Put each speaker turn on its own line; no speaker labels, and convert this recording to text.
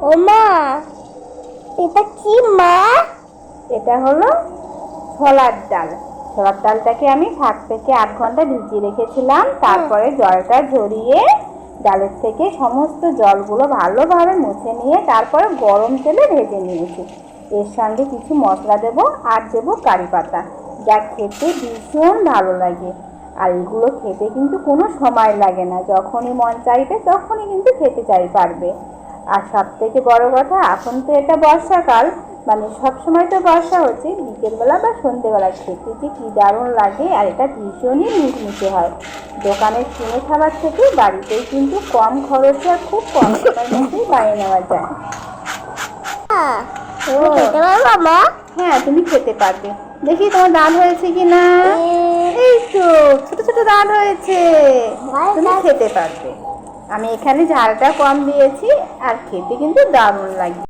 ও মা, এটা কি মা?
এটা হলো ছোলার ডাল। ছোলার ডালটাকে আমি 7 থেকে 8 ঘন্টা ভিজিয়ে রেখেছিলাম। তারপরে জলটা ঝরিয়ে ডালের থেকে সমস্ত জলগুলো ভালোভাবে মুছে নিয়ে তারপরে গরম তেলে ভেজে নিয়েছি। এর সঙ্গে কিছু মশলা দেবো আর দেবো কারি পাতা, যা খেতে ভীষণ ভালো লাগে। আর এগুলো খেতে কিন্তু কোনো সময় লাগে না, যখনই মন চাইবে তখনই কিন্তু খেতে পারবে। আর সব থেকে বড় কথা, এখন তো এটা বর্ষাকাল, মানে সবসময় তো বর্ষা হচ্ছে, বিকেলবেলা বা সন্ধ্যেবেলা খেতে যে কী দারুণ লাগে। আর এটা ভীষণই মুচমুচে হয়। দোকানের কিনে খাবার থেকে বাড়িতেই কিন্তু কম খরচে আর খুব কম সময়ের মধ্যেই বানিয়ে নেওয়া যায়।
তুমি খেতে পারবো মা?
হ্যাঁ, তুমি খেতে পারবে। দেখি তোমার দাঁত হয়েছে কি না। এই তো ছোট ছোট দাঁত হয়েছে, তুমি খেতে পারবে। আমি এখানে ঝালটা কম দিয়েছি, আর খেতে কিন্তু দারুণ লাগে।